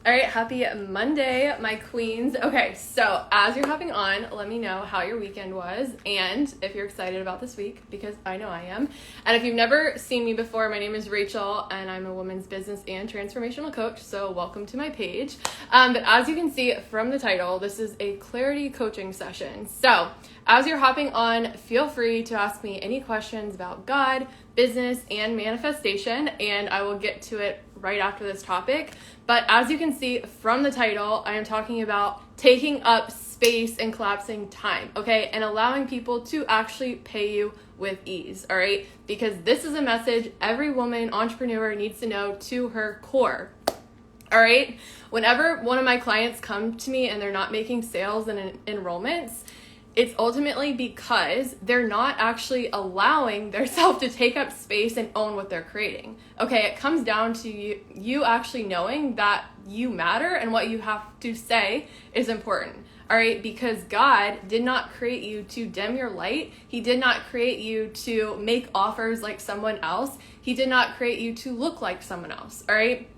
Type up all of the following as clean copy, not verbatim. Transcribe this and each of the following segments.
All right, happy Monday, my queens. Okay, so as you're hopping on, let me know how your weekend was and if you're excited about this week, because I know I am. And if you've never seen me before, my name is Rachel, and I'm a women's business and transformational coach, so welcome to my page. But as you can see from the title, this is a clarity coaching session. So as you're hopping on, feel free to ask me any questions about God, business, and manifestation, and I will get to it right after this topic. But as you can see from the title, I am talking about taking up space and collapsing time, okay? And allowing people to actually pay you with ease, all right? Because this is a message every woman entrepreneur needs to know to her core, all right? Whenever one of my clients come to me and they're not making sales and enrollments, it's ultimately because they're not actually allowing themselves to take up space and own what they're creating. Okay, it comes down to you actually knowing that you matter and what you have to say is important. All right, because God did not create you to dim your light. He did not create you to make offers like someone else. He did not create you to look like someone else. All right.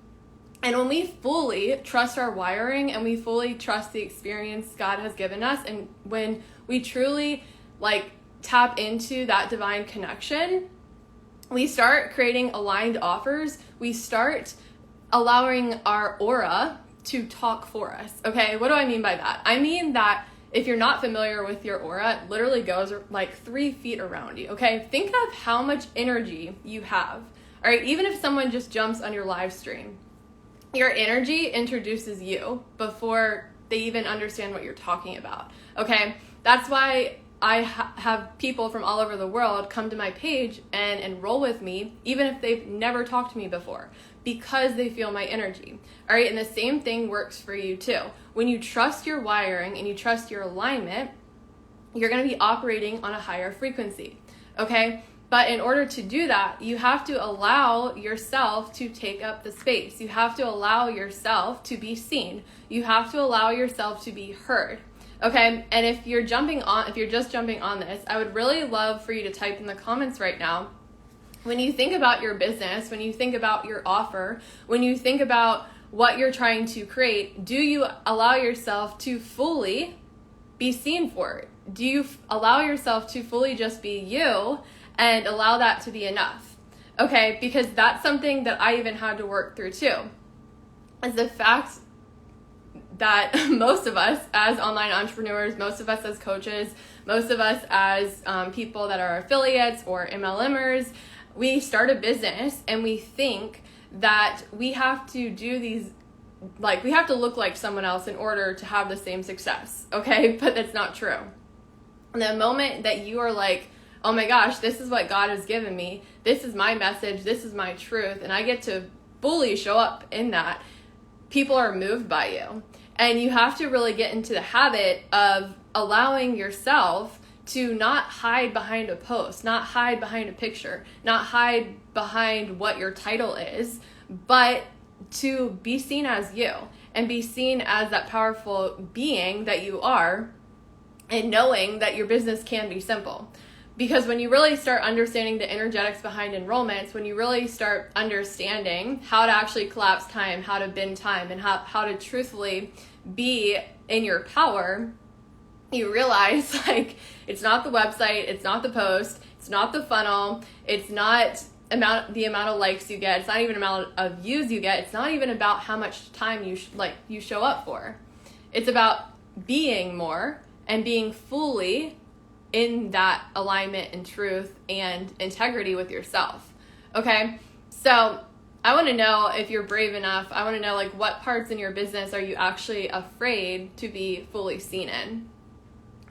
And when we fully trust our wiring and we fully trust the experience God has given us, and when we truly tap into that divine connection, we start creating aligned offers. We start allowing our aura to talk for us. Okay, what do I mean by that? I mean that if you're not familiar with your aura, it literally goes like 3 feet around you. Okay, think of how much energy you have. All right, even if someone just jumps on your live stream, your energy introduces you before they even understand what you're talking about, okay? That's why I have people from all over the world come to my page and enroll with me, even if they've never talked to me before, because they feel my energy, all right? And the same thing works for you too. When you trust your wiring and you trust your alignment, you're gonna be operating on a higher frequency, okay? But in order to do that, you have to allow yourself to take up the space. You have to allow yourself to be seen. You have to allow yourself to be heard. Okay? And if you're just jumping on this, I would really love for you to type in the comments right now. When you think about your business, when you think about your offer, when you think about what you're trying to create, do you allow yourself to fully be seen for it? Do you allow yourself to fully just be you and allow that to be enough? Okay, because that's something that I even had to work through too. Is the fact that most of us as online entrepreneurs, most of us as coaches, most of us as people that are affiliates or MLMers, we start a business and we think that we have to do these, we have to look like someone else in order to have the same success, okay? But that's not true. And the moment that you are like, oh my gosh, this is what God has given me, this is my message, this is my truth, and I get to fully show up in that, people are moved by you. And you have to really get into the habit of allowing yourself to not hide behind a post, not hide behind a picture, not hide behind what your title is, but to be seen as you and be seen as that powerful being that you are, and knowing that your business can be simple. Because when you really start understanding the energetics behind enrollments, when you really start understanding how to actually collapse time, how to bend time, and how to truthfully be in your power, you realize it's not the website, it's not the post, it's not the funnel, it's not the amount of likes you get, it's not even the amount of views you get, it's not even about how much time you show up for. It's about being more and being fully in that alignment and truth and integrity with yourself. Okay, so I want to know if you're brave enough. I want to know what parts in your business are you actually afraid to be fully seen in,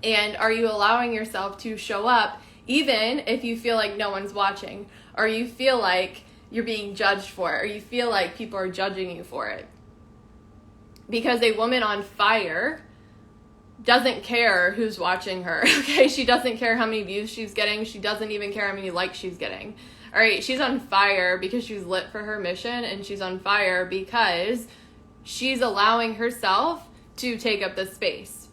and are you allowing yourself to show up even if you feel like no one's watching, or you feel like you're being judged for it, or you feel like people are judging you for it? Because a woman on fire doesn't care who's watching her, okay? She doesn't care how many views she's getting. She doesn't even care how many likes she's getting. All right, she's on fire because she's lit for her mission, and she's on fire because she's allowing herself to take up the space.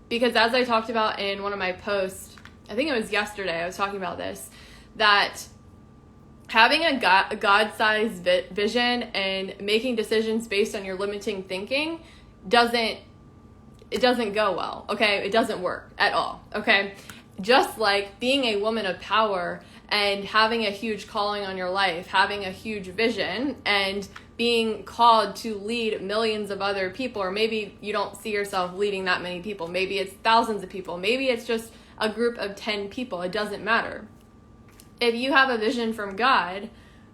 Because as I talked about in one of my posts, I think it was yesterday, I was talking about this, that having a God-sized vision and making decisions based on your limiting thinking doesn't go well, okay? It doesn't work at all, okay? Just like being a woman of power and having a huge calling on your life, having a huge vision, and being called to lead millions of other people, or maybe you don't see yourself leading that many people. Maybe it's thousands of people. Maybe it's just a group of 10 people. It doesn't matter. If you have a vision from God,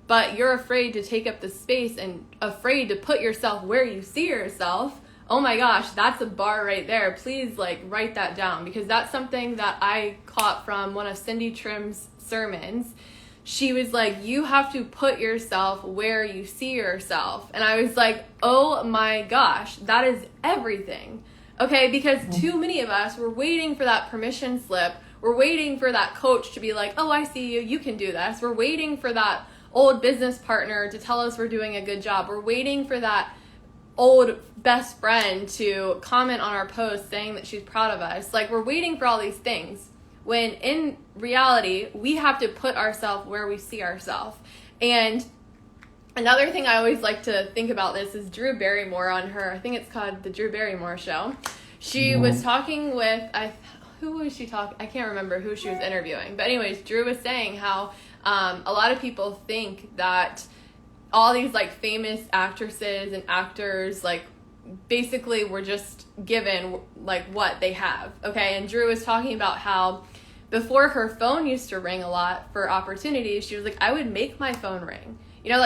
but you're afraid to take up the space and afraid to put yourself where you see yourself, oh my gosh, that's a bar right there. Please write that down, because that's something that I caught from one of Cindy Trim's sermons. She was like, you have to put yourself where you see yourself. And I was like, oh my gosh, that is everything. Okay, because too many of us, we're waiting for that permission slip. We're waiting for that coach to be like, oh, I see you, you can do this. We're waiting for that old business partner to tell us we're doing a good job. We're waiting for that old best friend to comment on our post saying that she's proud of us. We're waiting for all these things, when in reality, we have to put ourselves where we see ourselves. And another thing I always like to think about this is Drew Barrymore on her, I think it's called The Drew Barrymore Show. She was talking with, who was she talking? I can't remember who she was interviewing. But anyways, Drew was saying how a lot of people think that all these famous actresses and actors basically were just given what they have, okay? And Drew was talking about how before her phone used to ring a lot for opportunities, she was like, I would make my phone ring.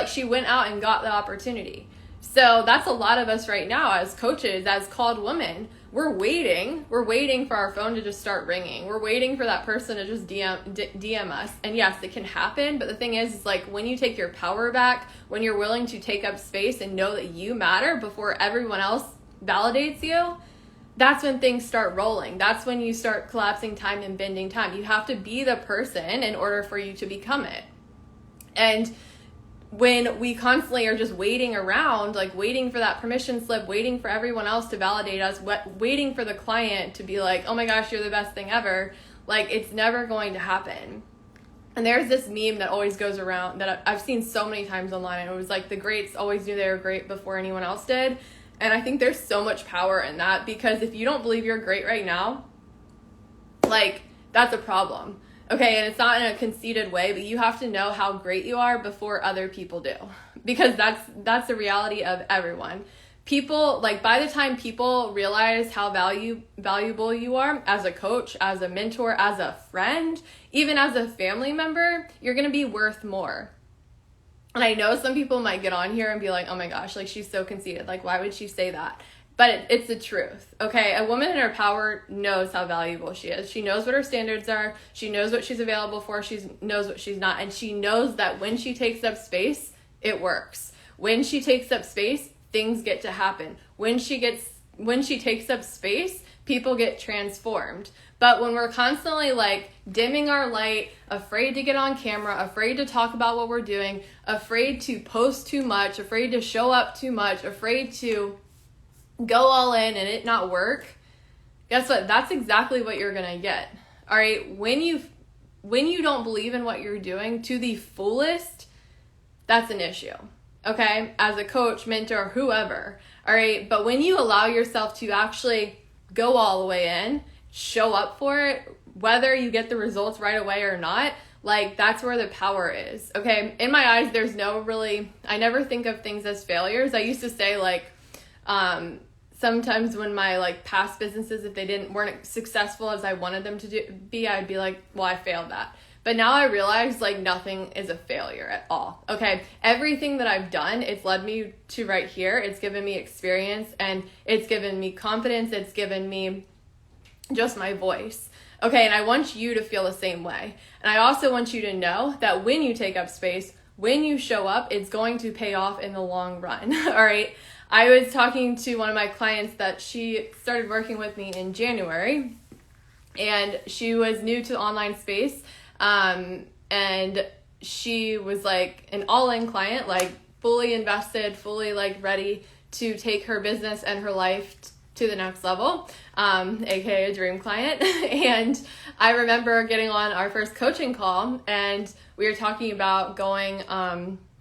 She went out and got the opportunity. So that's a lot of us right now as coaches, as called women. We're waiting for our phone to just start ringing. We're waiting for that person to just DM us. And yes, it can happen. But the thing is when you take your power back, when you're willing to take up space and know that you matter before everyone else validates you, that's when things start rolling. That's when you start collapsing time and bending time. You have to be the person in order for you to become it. And when we constantly are just waiting around, waiting for that permission slip, waiting for everyone else to validate us, waiting for the client to be like, oh my gosh, you're the best thing ever, it's never going to happen. And there's this meme that always goes around that I've seen so many times online. And it was the greats always knew they were great before anyone else did. And I think there's so much power in that, because if you don't believe you're great right now, that's a problem. Okay, and it's not in a conceited way, but you have to know how great you are before other people do, because that's the reality of everyone. People, by the time people realize how valuable you are as a coach, as a mentor, as a friend, even as a family member, you're going to be worth more. And I know some people might get on here and be like, oh my gosh, she's so conceited. Why would she say that? But it's the truth, okay? A woman in her power knows how valuable she is. She knows what her standards are. She knows what she's available for. She knows what she's not. And she knows that when she takes up space, it works. When she takes up space, things get to happen. When she takes up space, people get transformed. But when we're constantly dimming our light, afraid to get on camera, afraid to talk about what we're doing, afraid to post too much, afraid to show up too much, afraid to go all in and it not work, guess what? That's exactly what you're gonna get. All right, when you don't believe in what you're doing to the fullest, that's an issue. Okay, as a coach, mentor, whoever. All right, but when you allow yourself to actually go all the way in, show up for it, whether you get the results right away or not, that's where the power is. Okay, in my eyes, there's I never think of things as failures. I used to say sometimes when my past businesses, if they weren't successful as I wanted them to be, I'd be like, well, I failed that. But now I realize nothing is a failure at all. Okay, everything that I've done, it's led me to right here. It's given me experience, and it's given me confidence. It's given me just my voice. Okay, and I want you to feel the same way. And I also want you to know that when you take up space, when you show up, it's going to pay off in the long run. All right. I was talking to one of my clients that she started working with me in January, and she was new to the online space, and she was an all-in client, fully invested, fully ready to take her business and her life to the next level, aka a dream client. And I remember getting on our first coaching call, and we were talking about going,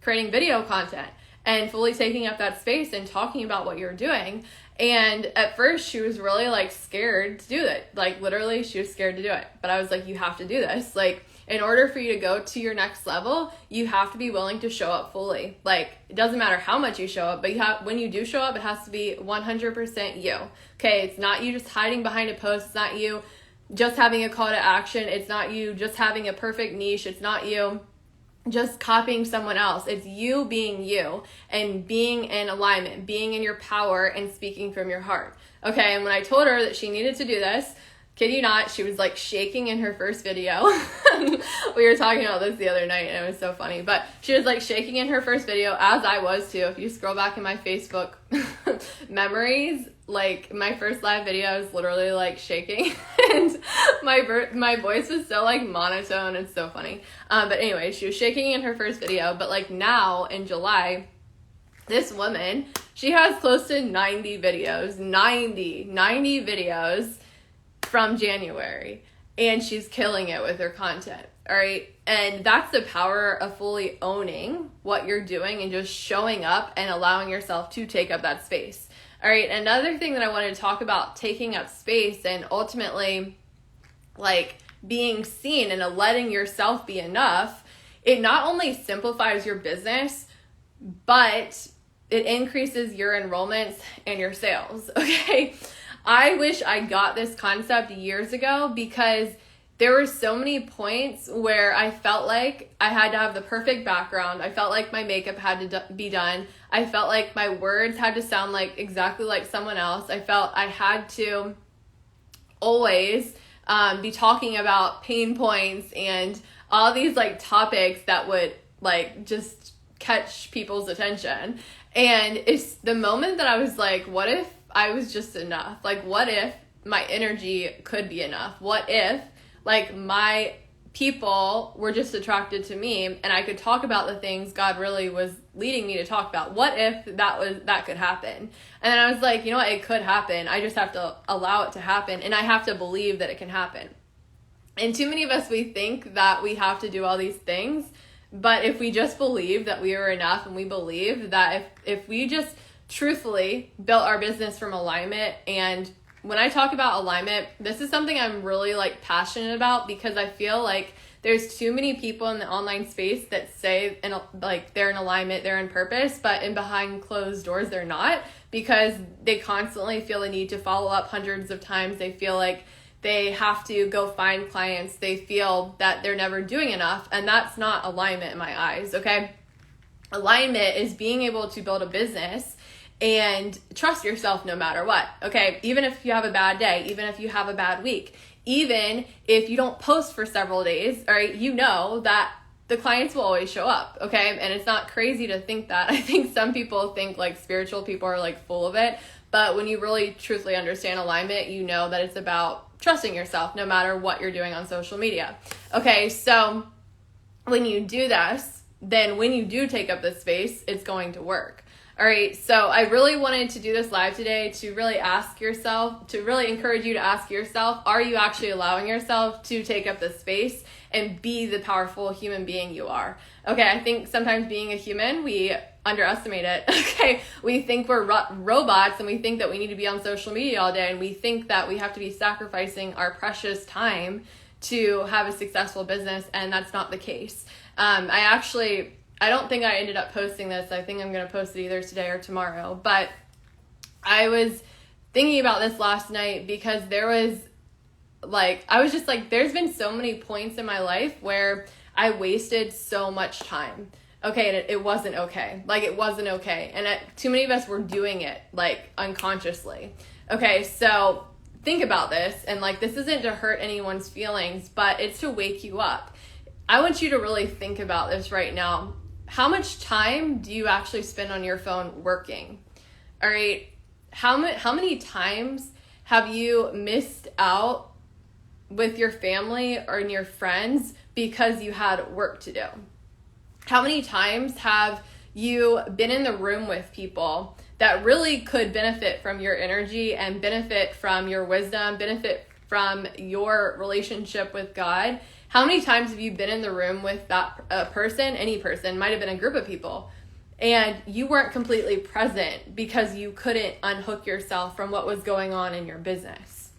creating video content and fully taking up that space and talking about what you're doing. And at first she was really like scared to do it. Like literally she was scared to do it. But I was like, you have to do this. Like in order for you to go to your next level, you have to be willing to show up fully. Like it doesn't matter how much you show up, but when you do show up, it has to be 100% you. Okay, it's not you just hiding behind a post. It's not you just having a call to action. It's not you just having a perfect niche. It's not you just copying someone else. It's you being you and being in alignment, being in your power and speaking from your heart. Okay, and when I told her that she needed to do this, kid you not, she was like shaking in her first video. We were talking about this the other night and it was so funny, but she was like shaking in her first video, as I was too. If you scroll back in my Facebook memories, like my first live video is literally like shaking and my voice was so like monotone. It's so funny. But anyway, she was shaking in her first video, but like now in July, this woman, she has close to 90 videos, 90 videos from January, and she's killing it with her content. All right. And that's the power of fully owning what you're doing and just showing up and allowing yourself to take up that space. All right. Another thing that I wanted to talk about, taking up space and ultimately like being seen and letting yourself be enough, it not only simplifies your business, but it increases your enrollments and your sales. Okay. I wish I got this concept years ago, because there were so many points where I felt like I had to have the perfect background. I felt like my makeup had to be done. I felt like my words had to sound like exactly like someone else. I felt I had to always be talking about pain points and all these like topics that would like just catch people's attention. And it's the moment that I was like, what if I was just enough? Like, what if my energy could be enough? What if like my people were just attracted to me and I could talk about the things God really was leading me to talk about? What if that could happen? And then I was like, you know what? It could happen. I just have to allow it to happen, and I have to believe that it can happen. And too many of us, we think that we have to do all these things, but if we just believe that we are enough, and we believe that if we just truthfully built our business from alignment. And when I talk about alignment, this is something I'm really like passionate about, because I feel like there's too many people in the online space that say like they're in alignment, they're in purpose, but in behind closed doors they're not, because they constantly feel the need to follow up hundreds of times. They feel like they have to go find clients. They feel that they're never doing enough, and that's not alignment in my eyes. Okay, alignment is being able to build a business and trust yourself no matter what. Okay, even if you have a bad day, even if you have a bad week, even if you don't post for several days, all right, you know that the clients will always show up. Okay, and it's not crazy to think that. I think some people think like spiritual people are like full of it, but when you really truthfully understand alignment, you know that it's about trusting yourself no matter what you're doing on social media. Okay, so when you do this, then when you do take up this space, it's going to work. All right, so I really wanted to do this live today to really ask yourself, to really encourage you to ask yourself, are you actually allowing yourself to take up this space and be the powerful human being you are? Okay, I think sometimes being a human, we underestimate it. Okay, we think we're robots, and we think that we need to be on social media all day, and we think that we have to be sacrificing our precious time to have a successful business, and that's not the case. I don't think I ended up posting this. I think I'm going to post it either today or tomorrow. But I was thinking about this last night, because there was like, I was just like, there's been so many points in my life where I wasted so much time. Okay, and it wasn't okay. Like, it wasn't okay. And too many of us were doing it, like, unconsciously. Okay, so think about this. And, like, this isn't to hurt anyone's feelings, but it's to wake you up. I want you to really think about this right now. How much time do you actually spend on your phone working? All right. How many times have you missed out with your family or your friends because you had work to do? How many times have you been in the room with people that really could benefit from your energy and benefit from your wisdom, benefit from your relationship with God. How many times have you been in the room with that person, any person, might have been a group of people, and you weren't completely present because you couldn't unhook yourself from what was going on in your business?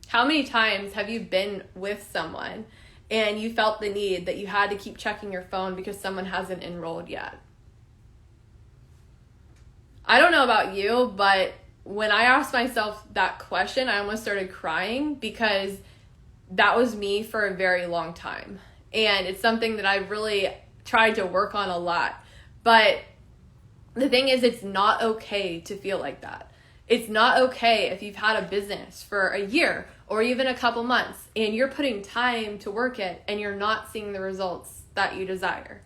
How many times have you been with someone and you felt the need that you had to keep checking your phone because someone hasn't enrolled yet? I don't know about you, but when I asked myself that question, I almost started crying because that was me for a very long time. And it's something that I really tried to work on a lot. But the thing is, it's not okay to feel like that. It's not okay if you've had a business for a year or even a couple months and you're putting time to work it and you're not seeing the results that you desire.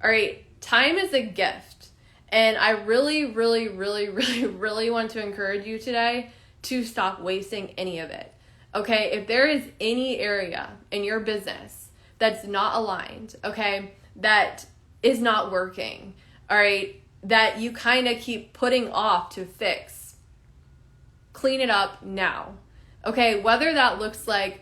All right, time is a gift. And I really, really, really, really, really want to encourage you today to stop wasting any of it. Okay, if there is any area in your business that's not aligned, okay, that is not working, all right, that you kind of keep putting off to fix, clean it up now. Okay, whether that looks like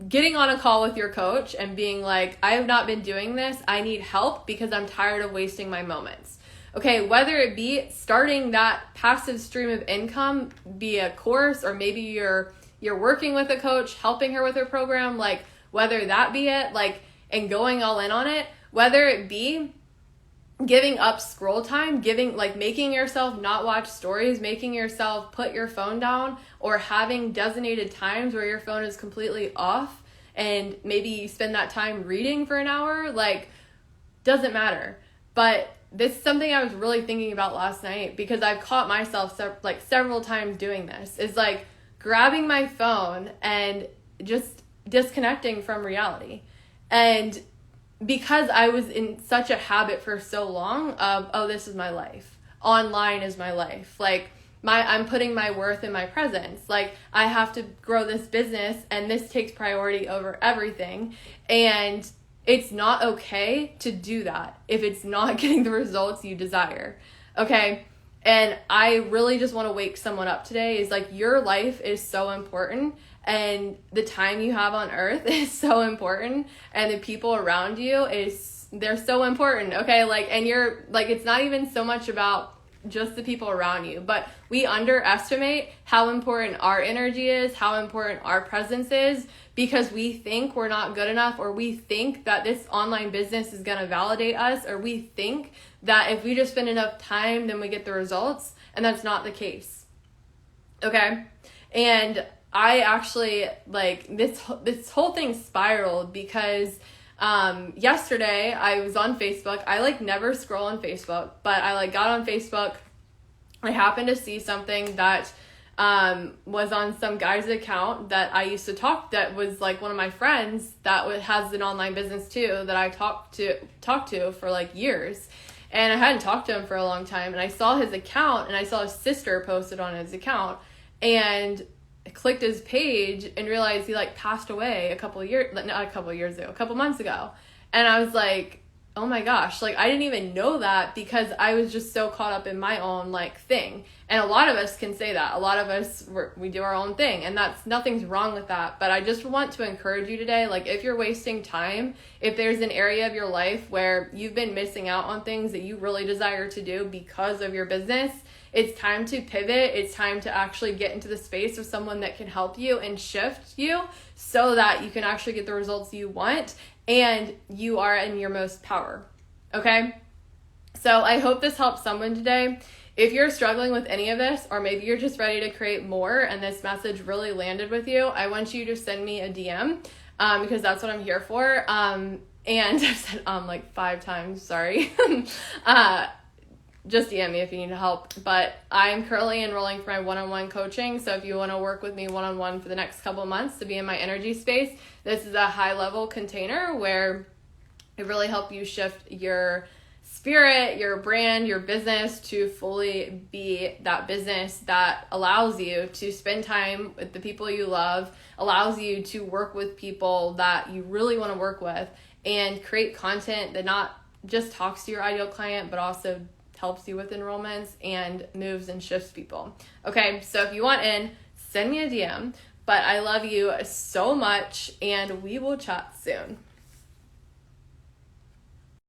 getting on a call with your coach and being like, I have not been doing this, I need help because I'm tired of wasting my moments. Okay, whether it be starting that passive stream of income via course, or maybe you're working with a coach, helping her with her program, like whether that be it, like, and going all in on it, whether it be giving up scroll time, making yourself not watch stories, making yourself put your phone down, or having designated times where your phone is completely off and maybe you spend that time reading for an hour, like, doesn't matter. But this is something I was really thinking about last night because I've caught myself several times doing this, is like grabbing my phone and just disconnecting from reality. And because I was in such a habit for so long of, oh, this is my life. Online is my life. Like, I'm putting my worth in my presence. Like, I have to grow this business and this takes priority over everything. And it's not okay to do that if it's not getting the results you desire. Okay? And I really just want to wake someone up today, is like, your life is so important, and the time you have on earth is so important, and the people around you they're so important. Okay? Like, and you're like, it's not even so much about just the people around you, but we underestimate how important our energy is, how important our presence is, because we think we're not good enough, or we think that this online business is going to validate us, or we think that if we just spend enough time, then we get the results, and that's not the case. Okay? And I actually, like, this whole thing spiraled because yesterday I was on Facebook. I never scroll on Facebook, but I got on Facebook. I happened to see something that was on some guy's account that I used to that was one of my friends that has an online business too, that I talked to for years. And I hadn't talked to him for a long time, and I saw his account, and I saw his sister posted on his account, and I clicked his page and realized he passed away a couple months ago. And I was like, oh my gosh, I didn't even know that because I was just so caught up in my own thing. And a lot of us can say that. A lot of us, we do our own thing, and nothing's wrong with that. But I just want to encourage you today, if you're wasting time, if there's an area of your life where you've been missing out on things that you really desire to do because of your business, it's time to pivot. It's time to actually get into the space of someone that can help you and shift you so that you can actually get the results you want and you are in your most power. Okay? So I hope this helps someone today. If you're struggling with any of this, or maybe you're just ready to create more and this message really landed with you, I want you to send me a DM because that's what I'm here for. And I've said 5 times, sorry. Just DM me if you need help. But I'm currently enrolling for my one-on-one coaching. So if you want to work with me one-on-one for the next couple of months to be in my energy space, this is a high-level container where it really helps you shift your spirit, your brand, your business to fully be that business that allows you to spend time with the people you love, allows you to work with people that you really want to work with, and create content that not just talks to your ideal client, but also helps you with enrollments and moves and shifts people. Okay, so if you want in, send me a DM. But I love you so much, and we will chat soon.